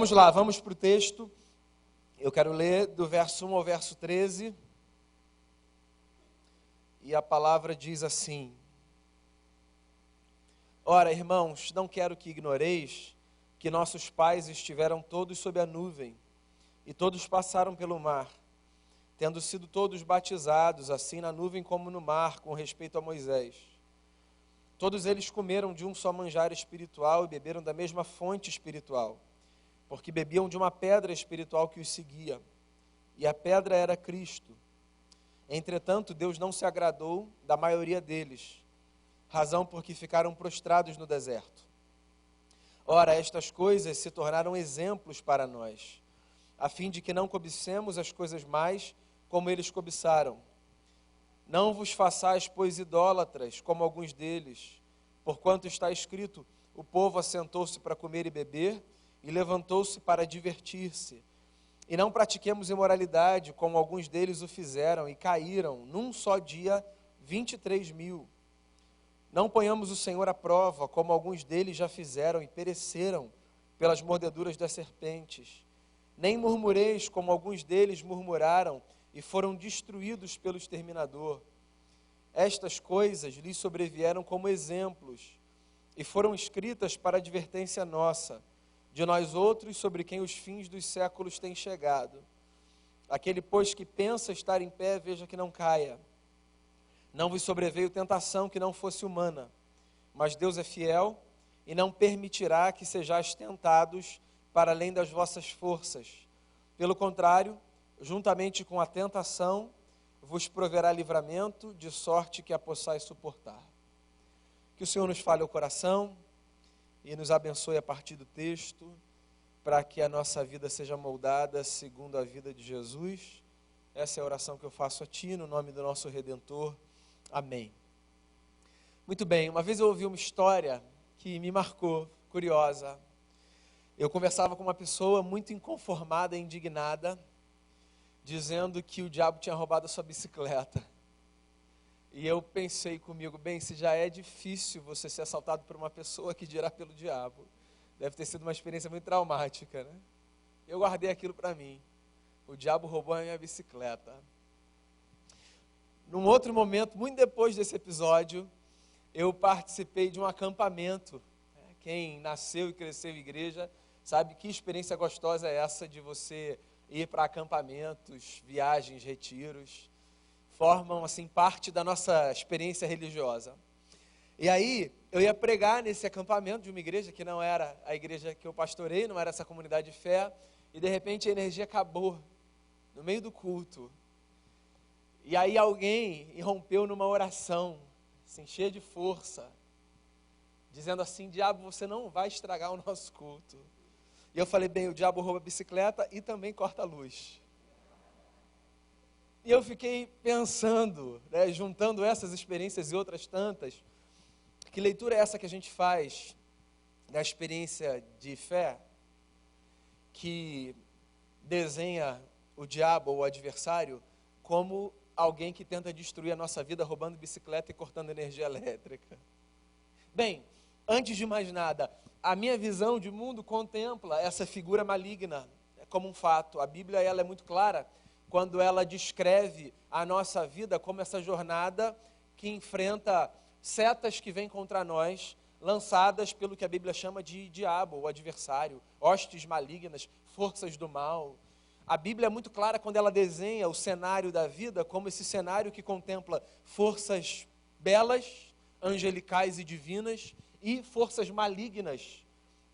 Vamos lá, vamos para o texto. Eu quero ler do verso 1 ao verso 13. E a palavra diz assim: Ora, irmãos, não quero que ignoreis que nossos pais estiveram todos sob a nuvem, e todos passaram pelo mar, tendo sido todos batizados, assim na nuvem como no mar, com respeito a Moisés. Todos eles comeram de um só manjar espiritual e beberam da mesma fonte espiritual, porque bebiam de uma pedra espiritual que os seguia, e a pedra era Cristo. Entretanto, Deus não se agradou da maioria deles, razão porque ficaram prostrados no deserto. Ora, estas coisas se tornaram exemplos para nós, a fim de que não cobicemos as coisas mais como eles cobiçaram. Não vos façais, pois, idólatras, como alguns deles, porquanto está escrito: o povo assentou-se para comer e beber, e levantou-se para divertir-se. E não pratiquemos imoralidade, como alguns deles o fizeram, e caíram, num só dia, 23.000. Não ponhamos o Senhor à prova, como alguns deles já fizeram, e pereceram pelas mordeduras das serpentes. Nem murmureis, como alguns deles murmuraram, e foram destruídos pelo exterminador. Estas coisas lhes sobrevieram como exemplos, e foram escritas para advertência nossa, de nós outros, sobre quem os fins dos séculos têm chegado. Aquele, pois, que pensa estar em pé, veja que não caia. Não vos sobreveio tentação que não fosse humana, mas Deus é fiel e não permitirá que sejais tentados para além das vossas forças. Pelo contrário, juntamente com a tentação, vos proverá livramento, de sorte que a possais suportar. Que o Senhor nos fale ao coração e nos abençoe a partir do texto, para que a nossa vida seja moldada segundo a vida de Jesus. Essa é a oração que eu faço a Ti, no nome do nosso Redentor. Amém. Muito bem, uma vez eu ouvi uma história que me marcou, curiosa. Eu conversava com uma pessoa muito inconformada e indignada, dizendo que o diabo tinha roubado a sua bicicleta. E eu pensei comigo, bem, se já é difícil você ser assaltado por uma pessoa, que dirá pelo diabo. Deve ter sido uma experiência muito traumática, né? Eu guardei aquilo para mim. O diabo roubou a minha bicicleta. Num outro momento, muito depois desse episódio, eu participei de um acampamento. Quem nasceu e cresceu em igreja sabe que experiência gostosa é essa de você ir para acampamentos, viagens, retiros. Formam, assim, parte da nossa experiência religiosa. E aí, eu ia pregar nesse acampamento de uma igreja que não era a igreja que eu pastorei, não era essa comunidade de fé, e de repente a energia acabou, no meio do culto. E aí alguém irrompeu numa oração, assim, cheia de força, dizendo assim: diabo, você não vai estragar o nosso culto. E eu falei, bem, o diabo rouba a bicicleta e também corta a luz. E eu fiquei pensando, né, juntando essas experiências e outras tantas, que leitura é essa que a gente faz da experiência de fé, que desenha o diabo ou o adversário como alguém que tenta destruir a nossa vida roubando bicicleta e cortando energia elétrica. Bem, antes de mais nada, a minha visão de mundo contempla essa figura maligna como um fato. A Bíblia, ela é muito clara quando ela descreve a nossa vida como essa jornada que enfrenta setas que vêm contra nós, lançadas pelo que a Bíblia chama de diabo, ou adversário, hostes malignas, forças do mal. A Bíblia é muito clara quando ela desenha o cenário da vida como esse cenário que contempla forças belas, angelicais e divinas, e forças malignas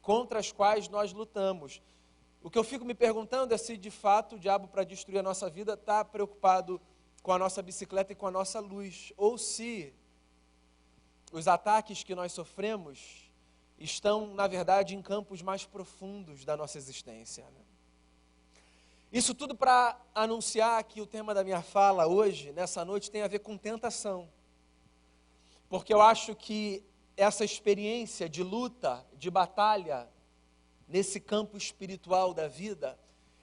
contra as quais nós lutamos. O que eu fico me perguntando é se de fato o diabo, para destruir a nossa vida, está preocupado com a nossa bicicleta e com a nossa luz, ou se os ataques que nós sofremos estão, na verdade, em campos mais profundos da nossa existência. Isso tudo para anunciar que o tema da minha fala hoje, nessa noite, tem a ver com tentação. Porque eu acho que essa experiência de luta, de batalha, nesse campo espiritual da vida,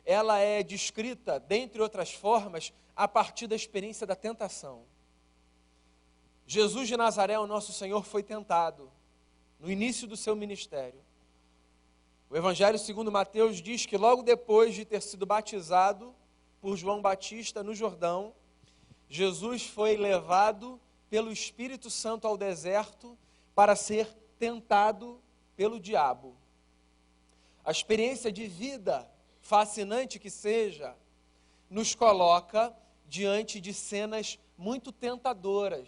ela é descrita, dentre outras formas, a partir da experiência da tentação. Jesus de Nazaré, o nosso Senhor, foi tentado no início do seu ministério. O Evangelho segundo Mateus diz que logo depois de ter sido batizado por João Batista no Jordão, Jesus foi levado pelo Espírito Santo ao deserto para ser tentado pelo diabo. A experiência de vida, fascinante que seja, nos coloca diante de cenas muito tentadoras.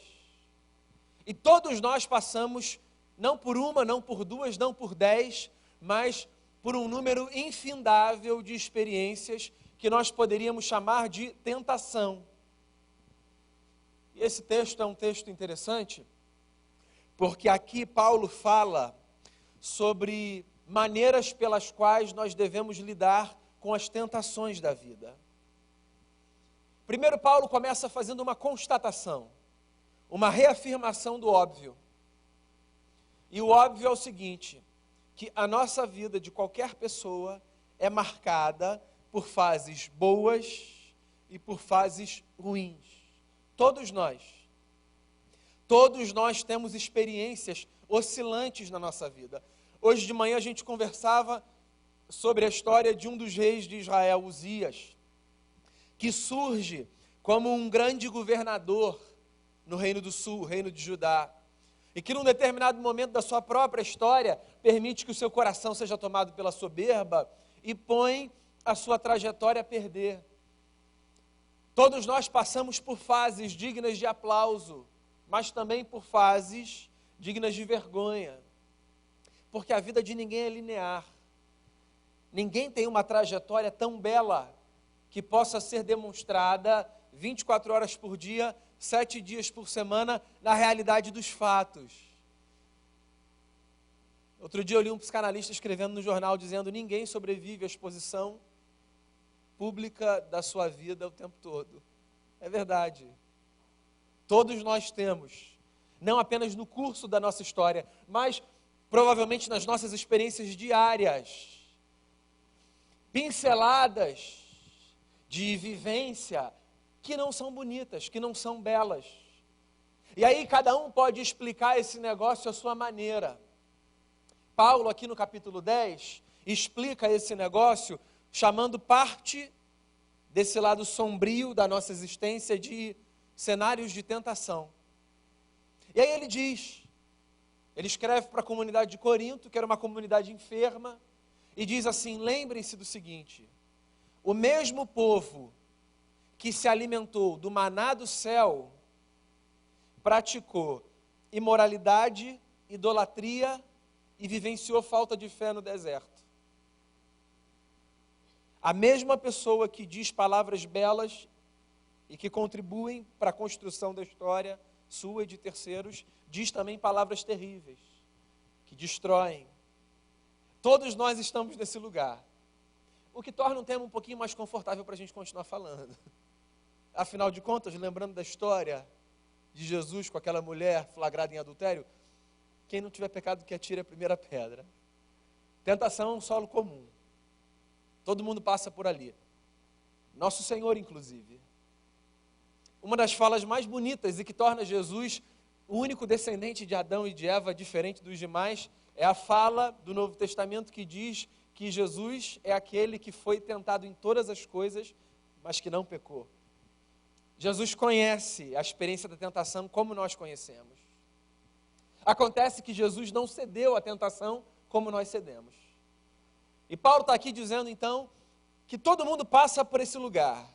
E todos nós passamos, não por uma, não por duas, não por 10, mas por um número infindável de experiências que nós poderíamos chamar de tentação. E esse texto é um texto interessante, porque aqui Paulo fala sobre maneiras pelas quais nós devemos lidar com as tentações da vida. Primeiro, Paulo começa fazendo uma constatação, uma reafirmação do óbvio. E o óbvio é o seguinte, que a nossa vida de qualquer pessoa é marcada por fases boas e por fases ruins. Todos nós temos experiências oscilantes na nossa vida. Hoje de manhã a gente conversava sobre a história de um dos reis de Israel, Uzias, que surge como um grande governador no Reino do Sul, o Reino de Judá, e que num determinado momento da sua própria história, permite que o seu coração seja tomado pela soberba e põe a sua trajetória a perder. Todos nós passamos por fases dignas de aplauso, mas também por fases dignas de vergonha, porque a vida de ninguém é linear. Ninguém tem uma trajetória tão bela que possa ser demonstrada 24 horas por dia, 7 dias por semana, na realidade dos fatos. Outro dia eu li um psicanalista escrevendo no jornal dizendo: ninguém sobrevive à exposição pública da sua vida o tempo todo. É verdade. Todos nós temos, não apenas no curso da nossa história, mas provavelmente nas nossas experiências diárias, pinceladas de vivência que não são bonitas, que não são belas. E aí cada um pode explicar esse negócio à sua maneira. Paulo, aqui no capítulo 10, explica esse negócio chamando parte desse lado sombrio da nossa existência de cenários de tentação. E aí ele escreve para a comunidade de Corinto, que era uma comunidade enferma, e diz assim: lembrem-se do seguinte, o mesmo povo que se alimentou do maná do céu, praticou imoralidade, idolatria e vivenciou falta de fé no deserto. A mesma pessoa que diz palavras belas e que contribuem para a construção da história sua e de terceiros, diz também palavras terríveis, que destroem. Todos nós estamos nesse lugar, o que torna um tema um pouquinho mais confortável para a gente continuar falando. Afinal de contas, lembrando da história de Jesus com aquela mulher flagrada em adultério, quem não tiver pecado que atire a primeira pedra. Tentação é um solo comum. Todo mundo passa por ali. Nosso Senhor, inclusive. Uma das falas mais bonitas e que torna Jesus o único descendente de Adão e de Eva, diferente dos demais, é a fala do Novo Testamento que diz que Jesus é aquele que foi tentado em todas as coisas, mas que não pecou. Jesus conhece a experiência da tentação como nós conhecemos. Acontece que Jesus não cedeu à tentação como nós cedemos. E Paulo está aqui dizendo, então, que todo mundo passa por esse lugar.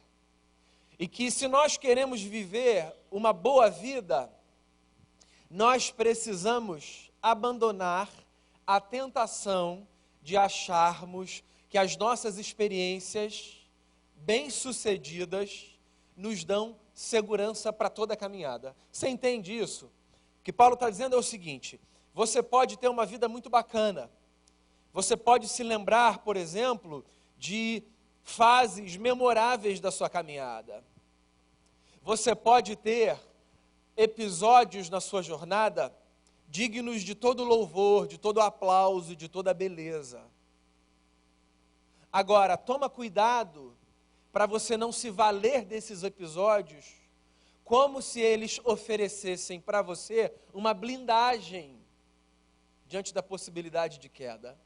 E que se nós queremos viver uma boa vida, nós precisamos abandonar a tentação de acharmos que as nossas experiências bem-sucedidas nos dão segurança para toda a caminhada. Você entende isso? O que Paulo está dizendo é o seguinte: você pode ter uma vida muito bacana, você pode se lembrar, por exemplo, de fases memoráveis da sua caminhada. Você pode ter episódios na sua jornada dignos de todo louvor, de todo aplauso, de toda beleza. Agora, toma cuidado para você não se valer desses episódios como se eles oferecessem para você uma blindagem diante da possibilidade de queda.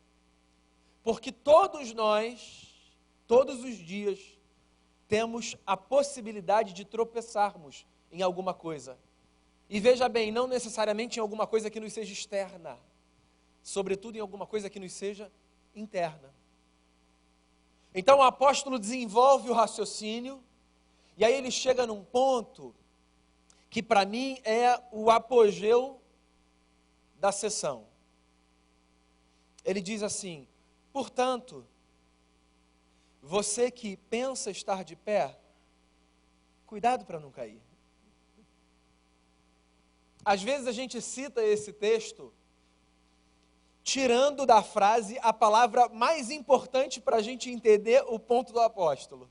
Porque todos nós, todos os dias, temos a possibilidade de tropeçarmos em alguma coisa. E veja bem, não necessariamente em alguma coisa que nos seja externa, sobretudo em alguma coisa que nos seja interna. Então o apóstolo desenvolve o raciocínio, e aí ele chega num ponto que para mim é o apogeu da sessão. Ele diz assim: portanto, você que pensa estar de pé, cuidado para não cair. Às vezes a gente cita esse texto tirando da frase a palavra mais importante para a gente entender o ponto do apóstolo.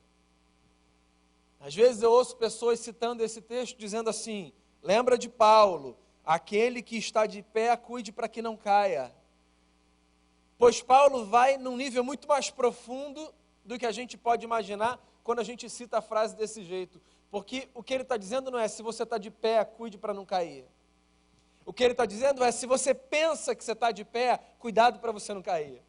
Às vezes eu ouço pessoas citando esse texto dizendo assim: lembra de Paulo, aquele que está de pé, cuide para que não caia. Pois Paulo vai num nível muito mais profundo do que a gente pode imaginar quando a gente cita a frase desse jeito. Porque o que ele está dizendo não é se você está de pé, cuide para não cair. O que ele está dizendo é, se você pensa que você está de pé, cuidado para você não cair.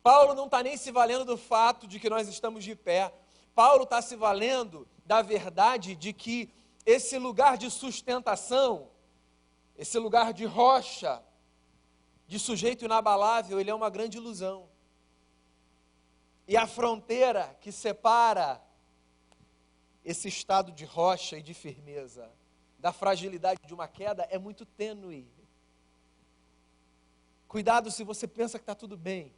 Paulo não está nem se valendo do fato de que nós estamos de pé. Paulo está se valendo da verdade de que esse lugar de sustentação, esse lugar de rocha, de sujeito inabalável, ele é uma grande ilusão. E a fronteira que separa esse estado de rocha e de firmeza da fragilidade de uma queda é muito tênue. Cuidado se você pensa que está tudo bem.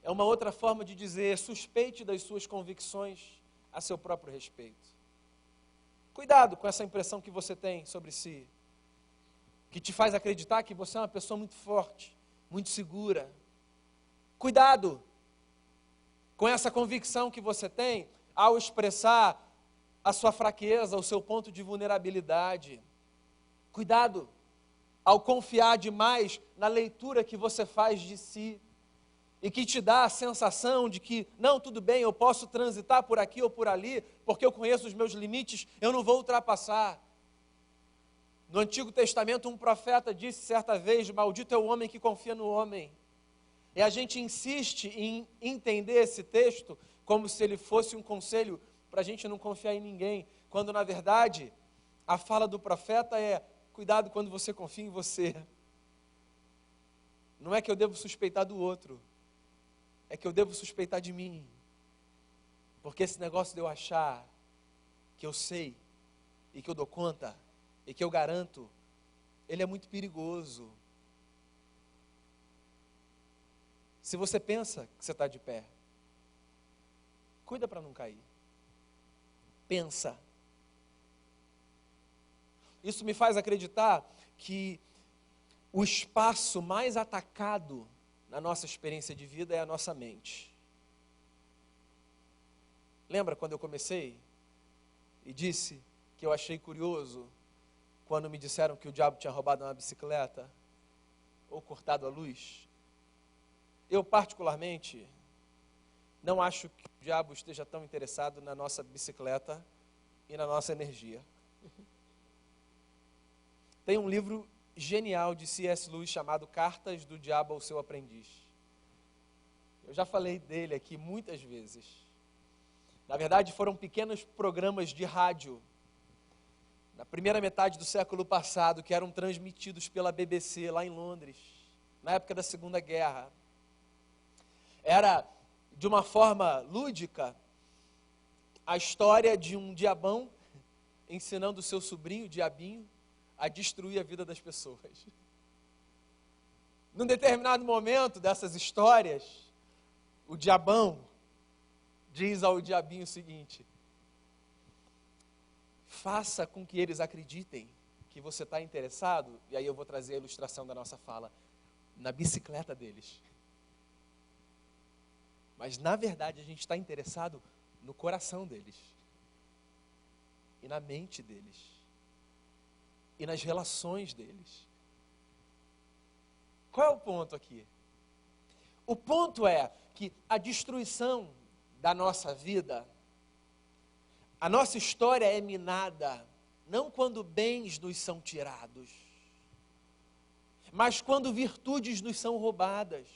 É uma outra forma de dizer: suspeite das suas convicções a seu próprio respeito. Cuidado com essa impressão que você tem sobre si, que te faz acreditar que você é uma pessoa muito forte, muito segura. Cuidado com essa convicção que você tem ao expressar a sua fraqueza, o seu ponto de vulnerabilidade. Cuidado ao confiar demais na leitura que você faz de si e que te dá a sensação de que, não, tudo bem, eu posso transitar por aqui ou por ali, porque eu conheço os meus limites, eu não vou ultrapassar. No Antigo Testamento, um profeta disse certa vez: maldito é o homem que confia no homem. E a gente insiste em entender esse texto como se ele fosse um conselho para a gente não confiar em ninguém, quando na verdade a fala do profeta é: cuidado quando você confia em você. Não é que eu devo suspeitar do outro, é que eu devo suspeitar de mim, porque esse negócio de eu achar que eu sei e que eu dou conta e que eu garanto, ele é muito perigoso. Se você pensa que você está de pé, cuida para não cair. Pensa. Isso me faz acreditar que o espaço mais atacado na nossa experiência de vida é a nossa mente. Lembra quando eu comecei e disse que eu achei curioso quando me disseram que o diabo tinha roubado uma bicicleta ou cortado a luz? Eu particularmente não acho que o diabo esteja tão interessado na nossa bicicleta e na nossa energia. Tem um livro genial de C.S. Lewis chamado Cartas do Diabo ao Seu Aprendiz. Eu já falei dele aqui muitas vezes. Na verdade, foram pequenos programas de rádio, na primeira metade do século passado, que eram transmitidos pela BBC lá em Londres, na época da Segunda Guerra. Era, de uma forma lúdica, a história de um diabão ensinando o seu sobrinho, o diabinho, a destruir a vida das pessoas. Num determinado momento dessas histórias, o diabão diz ao diabinho o seguinte: faça com que eles acreditem que você está interessado, e aí eu vou trazer a ilustração da nossa fala, na bicicleta deles. Mas, na verdade, a gente está interessado no coração deles, e na mente deles, e nas relações deles. Qual é o ponto aqui? O ponto é que a destruição da nossa vida, a nossa história é minada, não quando bens nos são tirados, mas quando virtudes nos são roubadas.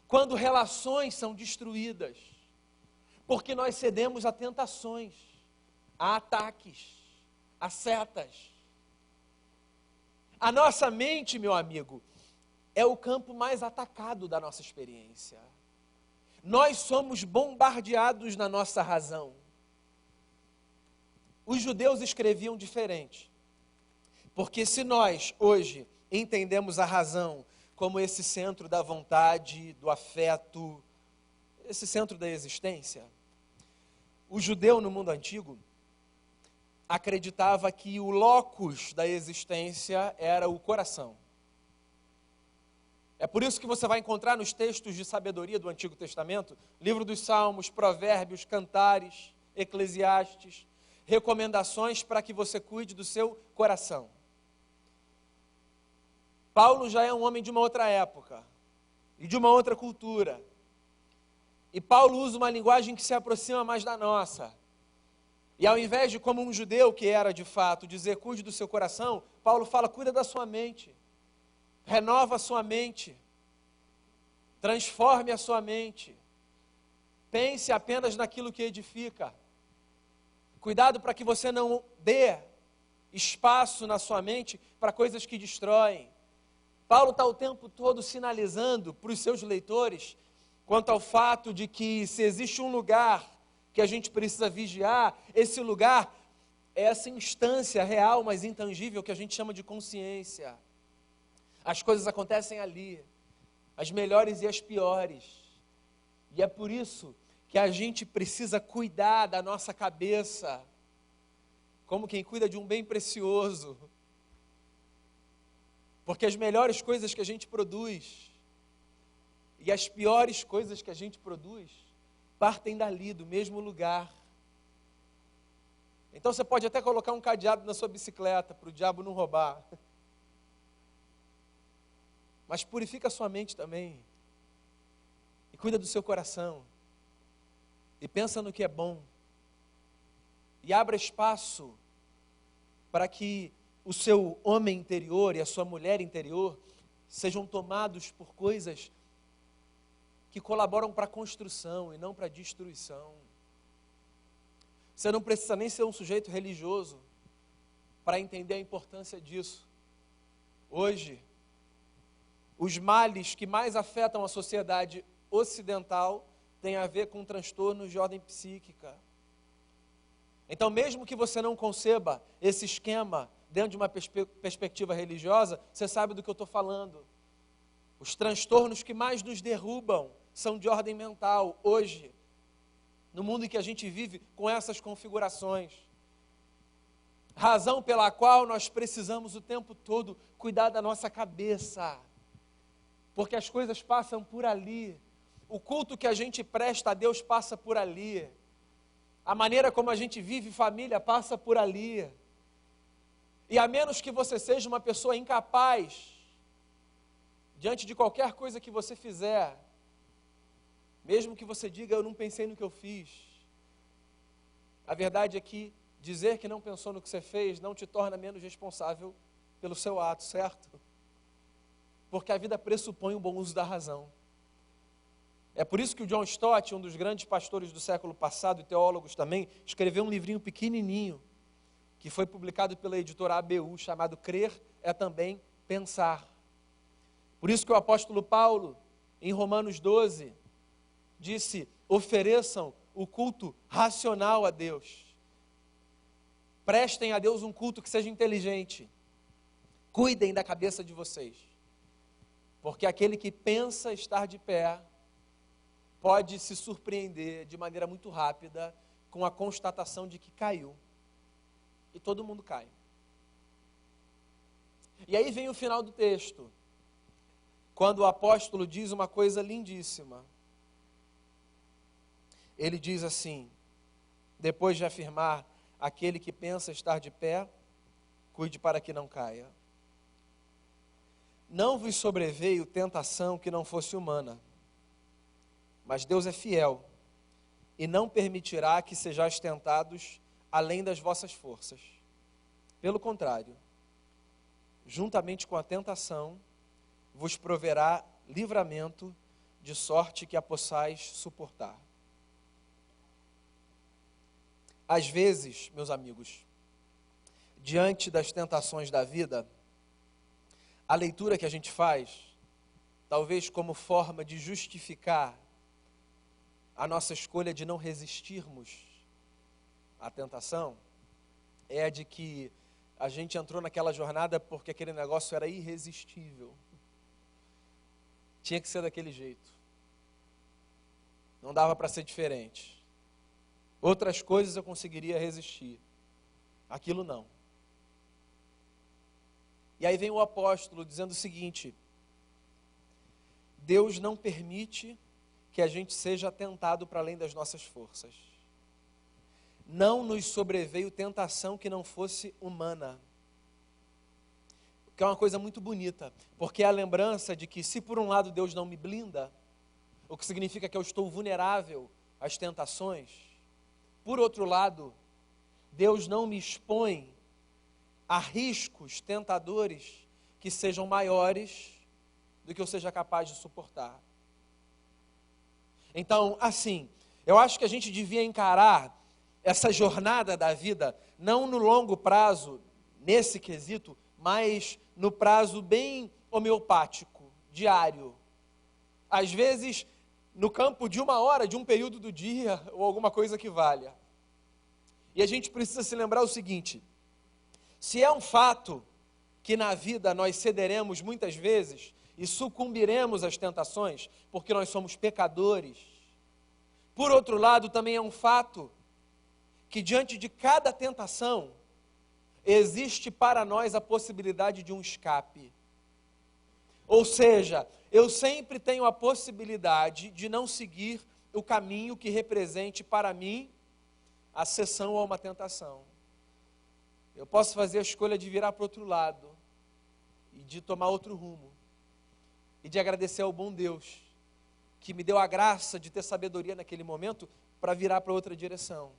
quando relações são destruídas, porque nós cedemos a tentações, a ataques, a setas. A nossa mente, meu amigo, é o campo mais atacado da nossa experiência. Nós somos bombardeados na nossa razão. Os judeus escreviam diferente, porque se nós hoje entendemos a razão como esse centro da vontade, do afeto, esse centro da existência, o judeu no mundo antigo acreditava que o locus da existência era o coração. É por isso que você vai encontrar nos textos de sabedoria do Antigo Testamento, livro dos Salmos, Provérbios, Cantares, Eclesiastes, recomendações para que você cuide do seu coração. Paulo já é um homem de uma outra época e de uma outra cultura. E Paulo usa uma linguagem que se aproxima mais da nossa. E ao invés de, como um judeu que era de fato, dizer cuide do seu coração, Paulo fala, cuida da sua mente. Renova a sua mente. Transforme a sua mente. Pense apenas naquilo que edifica. Cuidado para que você não dê espaço na sua mente para coisas que destroem. Paulo está o tempo todo sinalizando para os seus leitores quanto ao fato de que se existe um lugar que a gente precisa vigiar, esse lugar é essa instância real, mas intangível, que a gente chama de consciência. As coisas acontecem ali, as melhores e as piores. E é por isso que a gente precisa cuidar da nossa cabeça, como quem cuida de um bem precioso. Porque as melhores coisas que a gente produz e as piores coisas que a gente produz partem dali, do mesmo lugar. Então você pode até colocar um cadeado na sua bicicleta para o diabo não roubar. Mas purifica a sua mente também. E cuida do seu coração. E pensa no que é bom. E abra espaço para que o seu homem interior e a sua mulher interior sejam tomados por coisas que colaboram para a construção e não para a destruição. Você não precisa nem ser um sujeito religioso para entender a importância disso. Hoje, os males que mais afetam a sociedade ocidental têm a ver com transtornos de ordem psíquica. Então, mesmo que você não conceba esse esquema dentro de uma perspectiva religiosa, você sabe do que eu estou falando. Os transtornos que mais nos derrubam são de ordem mental, hoje, no mundo em que a gente vive com essas configurações. Razão pela qual nós precisamos o tempo todo cuidar da nossa cabeça, porque as coisas passam por ali. O culto que a gente presta a Deus passa por ali. A maneira como a gente vive família passa por ali. E a menos que você seja uma pessoa incapaz, diante de qualquer coisa que você fizer, mesmo que você diga, eu não pensei no que eu fiz, a verdade é que dizer que não pensou no que você fez não te torna menos responsável pelo seu ato, certo? Porque a vida pressupõe um bom uso da razão. É por isso que o John Stott, um dos grandes pastores do século passado e teólogos também, escreveu um livrinho pequenininho, que foi publicado pela editora ABU, chamado Crer é Também Pensar. Por isso que o apóstolo Paulo, em Romanos 12, disse, ofereçam o culto racional a Deus. Prestem a Deus um culto que seja inteligente. Cuidem da cabeça de vocês. Porque aquele que pensa estar de pé, pode se surpreender de maneira muito rápida com a constatação de que caiu. E todo mundo cai. E aí vem o final do texto, quando o apóstolo diz uma coisa lindíssima. Ele diz assim, depois de afirmar, aquele que pensa estar de pé, cuide para que não caia. Não vos sobreveio tentação que não fosse humana, mas Deus é fiel e não permitirá que sejais tentados além das vossas forças. Pelo contrário, juntamente com a tentação, vos proverá livramento de sorte que a possais suportar. Às vezes, meus amigos, diante das tentações da vida, a leitura que a gente faz, talvez como forma de justificar a nossa escolha de não resistirmos à tentação, é a de que a gente entrou naquela jornada porque aquele negócio era irresistível. Tinha que ser daquele jeito. Não dava para ser diferente. Outras coisas eu conseguiria resistir. Aquilo não. E aí vem o apóstolo dizendo o seguinte: Deus não permite que a gente seja tentado para além das nossas forças. Não nos sobreveio tentação que não fosse humana. Que é uma coisa muito bonita, porque é a lembrança de que se por um lado Deus não me blinda, o que significa que eu estou vulnerável às tentações, por outro lado, Deus não me expõe a riscos tentadores que sejam maiores do que eu seja capaz de suportar. Então, assim, eu acho que a gente devia encarar essa jornada da vida, não no longo prazo, nesse quesito, mas no prazo bem homeopático, diário. Às vezes, no campo de 1 hora, de um período do dia, ou alguma coisa que valha. E a gente precisa se lembrar o seguinte: se é um fato que na vida nós cederemos muitas vezes e sucumbiremos às tentações, porque nós somos pecadores, por outro lado, também é um fato que diante de cada tentação, existe para nós a possibilidade de um escape. Ou seja, eu sempre tenho a possibilidade de não seguir o caminho que represente para mim a cessão a uma tentação. Eu posso fazer a escolha de virar para o outro lado e de tomar outro rumo e de agradecer ao bom Deus que me deu a graça de ter sabedoria naquele momento para virar para outra direção.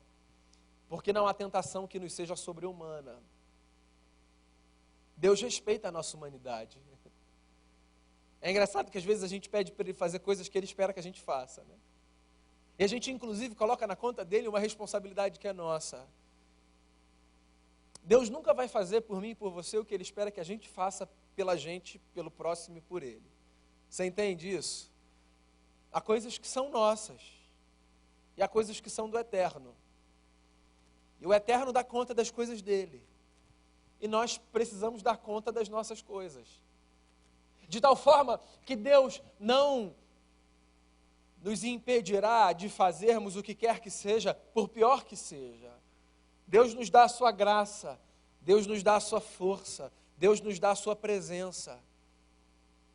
Porque não há tentação que nos seja sobre-humana. Deus respeita a nossa humanidade. É engraçado que às vezes a gente pede para Ele fazer coisas que Ele espera que a gente faça, né? E a gente inclusive coloca na conta dele uma responsabilidade que é nossa. Deus nunca vai fazer por mim e por você o que Ele espera que a gente faça pela gente, pelo próximo e por Ele. Você entende isso? Há coisas que são nossas e há coisas que são do eterno. E o eterno dá conta das coisas dele. E nós precisamos dar conta das nossas coisas. De tal forma que Deus não nos impedirá de fazermos o que quer que seja, por pior que seja. Deus nos dá a sua graça, Deus nos dá a sua força, Deus nos dá a sua presença.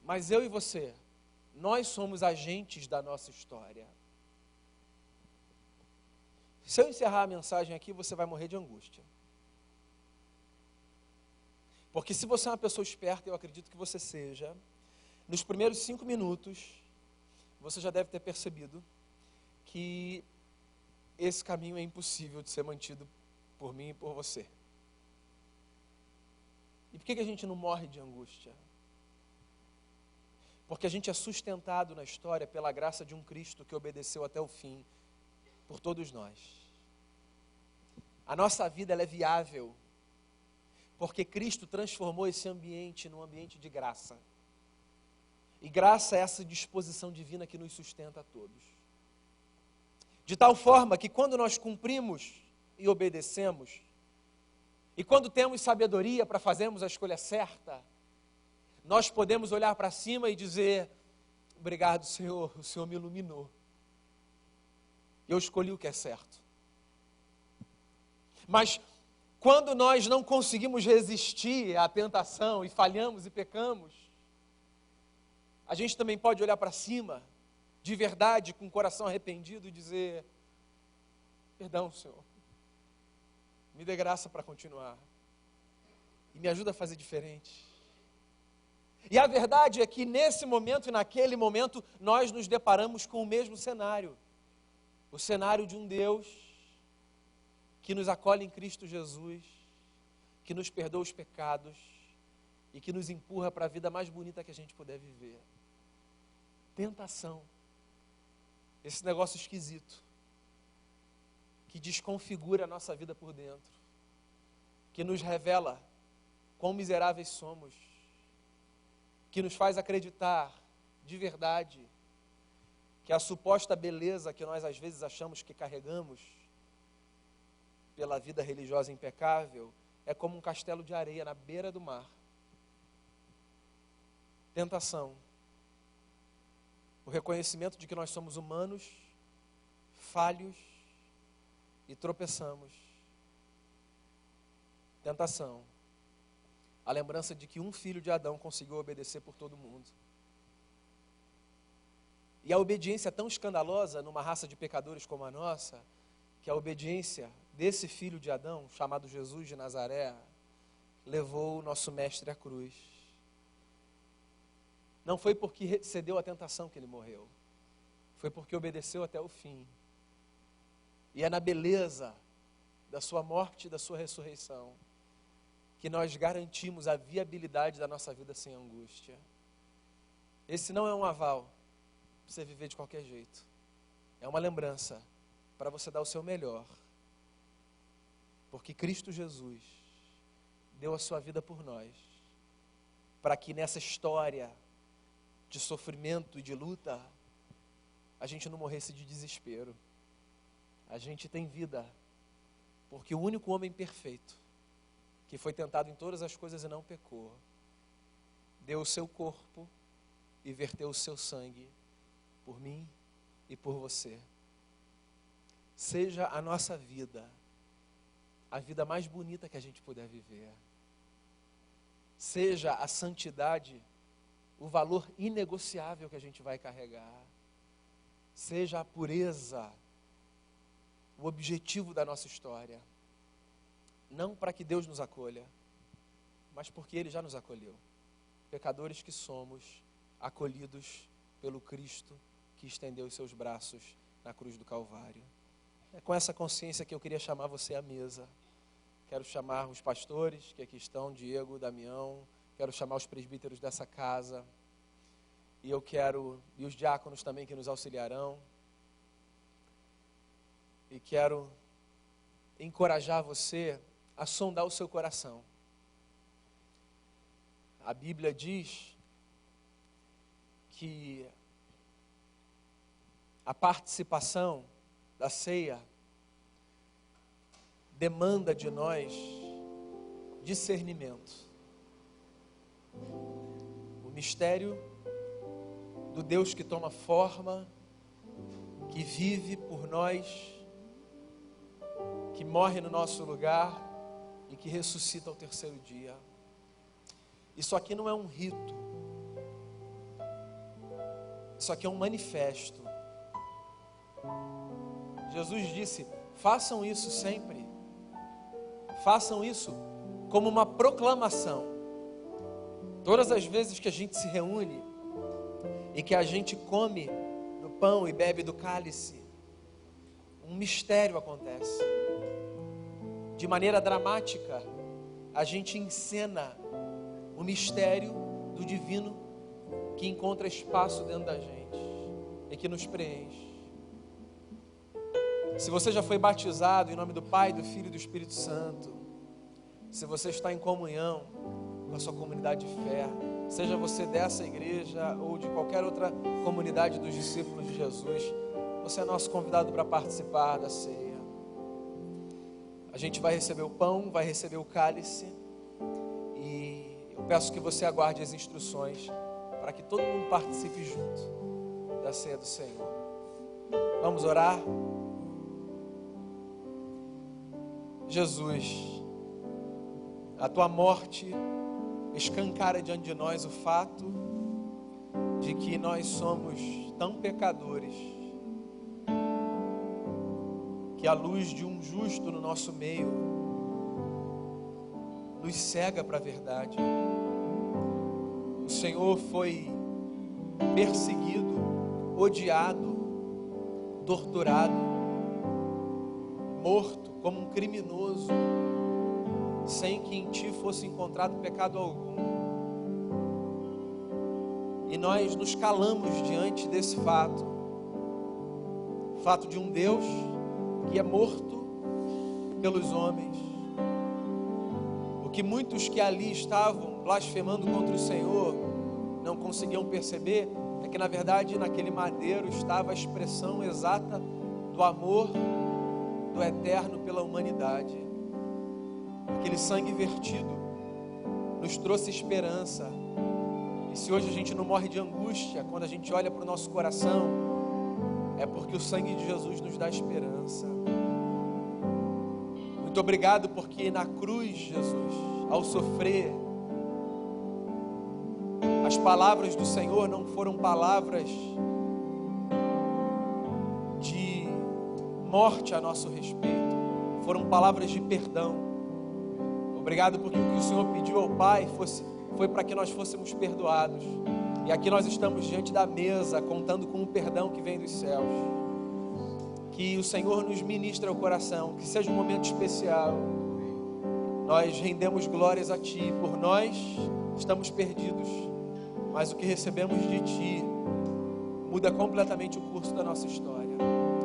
Mas eu e você, nós somos agentes da nossa história. Se eu encerrar a mensagem aqui, você vai morrer de angústia. Porque se você é uma pessoa esperta, eu acredito que você seja, nos primeiros 5 minutos, você já deve ter percebido que esse caminho é impossível de ser mantido por mim e por você. E por que a gente não morre de angústia? Porque a gente é sustentado na história pela graça de um Cristo que obedeceu até o fim por todos nós. A nossa vida ela é viável porque Cristo transformou esse ambiente num ambiente de graça. E graça é essa disposição divina que nos sustenta a todos. De tal forma que quando nós cumprimos e obedecemos, e quando temos sabedoria para fazermos a escolha certa, nós podemos olhar para cima e dizer: obrigado, Senhor, o Senhor me iluminou. Eu escolhi o que é certo. Mas quando nós não conseguimos resistir à tentação e falhamos e pecamos, a gente também pode olhar para cima, de verdade, com o coração arrependido e dizer: perdão, Senhor, me dê graça para continuar e me ajuda a fazer diferente. E a verdade é que nesse momento e naquele momento nós nos deparamos com o mesmo cenário. O cenário de um Deus que nos acolhe em Cristo Jesus, que nos perdoa os pecados e que nos empurra para a vida mais bonita que a gente puder viver. Tentação. esse negócio esquisito, que desconfigura a nossa vida por dentro, que nos revela quão miseráveis somos, que nos faz acreditar de verdade que a suposta beleza que nós às vezes achamos que carregamos pela vida religiosa impecável é como um castelo de areia na beira do mar. Tentação. O reconhecimento de que nós somos humanos, falhos e tropeçamos. Tentação. A lembrança de que um filho de Adão conseguiu obedecer por todo mundo. E a obediência é tão escandalosa numa raça de pecadores como a nossa, que a obediência desse filho de Adão, chamado Jesus de Nazaré, levou o nosso mestre à cruz. Não foi porque cedeu à tentação que ele morreu, foi porque obedeceu até o fim. E é na beleza da sua morte e da sua ressurreição que nós garantimos a viabilidade da nossa vida sem angústia. Esse não é um aval para você viver de qualquer jeito. É uma lembrança para você dar o seu melhor. Porque Cristo Jesus deu a sua vida por nós, para que nessa história de sofrimento e de luta, a gente não morresse de desespero. A gente tem vida, porque o único homem perfeito, que foi tentado em todas as coisas e não pecou, deu o seu corpo e verteu o seu sangue por mim e por você. Seja a nossa vida a vida mais bonita que a gente puder viver. Seja a santidade o valor inegociável que a gente vai carregar. Seja a pureza o objetivo da nossa história. Não para que Deus nos acolha, mas porque Ele já nos acolheu. Pecadores que somos, acolhidos pelo Cristo que estendeu os seus braços na cruz do Calvário. É com essa consciência que eu queria chamar você à mesa. Quero chamar os pastores que aqui estão, Diego, Damião, quero chamar os presbíteros dessa casa, e os diáconos também que nos auxiliarão, e quero encorajar você a sondar o seu coração. A Bíblia diz que a participação da ceia demanda de nós discernimento. O mistério do Deus que toma forma, que vive por nós, que morre no nosso lugar e que ressuscita ao terceiro dia. Isso aqui não é um rito. Isso aqui é um manifesto. Jesus disse: façam isso sempre. Façam isso como uma proclamação. Todas as vezes que a gente se reúne e que a gente come do pão e bebe do cálice, um mistério acontece. De maneira dramática, a gente encena o mistério do divino que encontra espaço dentro da gente e que nos preenche. Se você já foi batizado em nome do Pai, do Filho e do Espírito Santo, se você está em comunhão com a sua comunidade de fé, seja você dessa igreja ou de qualquer outra comunidade dos discípulos de Jesus, você é nosso convidado para participar da ceia. A gente vai receber o pão, vai receber o cálice, e eu peço que você aguarde as instruções para que todo mundo participe junto da ceia do Senhor. Vamos orar? Jesus, a tua morte escancara diante de nós o fato de que nós somos tão pecadores que a luz de um justo no nosso meio nos cega para a verdade. O Senhor foi perseguido, odiado, torturado, morto como um criminoso, sem que em ti fosse encontrado pecado algum. E nós nos calamos diante desse fato fato de um Deus que é morto pelos homens. O que muitos que ali estavam blasfemando contra o Senhor não conseguiam perceber é que, na verdade, naquele madeiro estava a expressão exata do amor do Eterno pela humanidade. Aquele sangue vertido nos trouxe esperança. E se hoje a gente não morre de angústia, quando a gente olha para o nosso coração, é porque o sangue de Jesus nos dá esperança. Muito obrigado, porque na cruz, Jesus, ao sofrer, as palavras do Senhor não foram palavras de morte a nosso respeito, foram palavras de perdão. Obrigado porque o que o Senhor pediu ao Pai foi para que nós fôssemos perdoados. E aqui nós estamos diante da mesa, contando com o perdão que vem dos céus. Que o Senhor nos ministre ao coração, que seja um momento especial. Nós rendemos glórias a Ti, por nós estamos perdidos, mas o que recebemos de Ti muda completamente o curso da nossa história.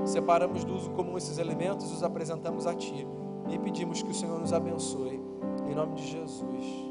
Separamos do uso comum esses elementos e os apresentamos a Ti, e pedimos que o Senhor nos abençoe, em nome de Jesus.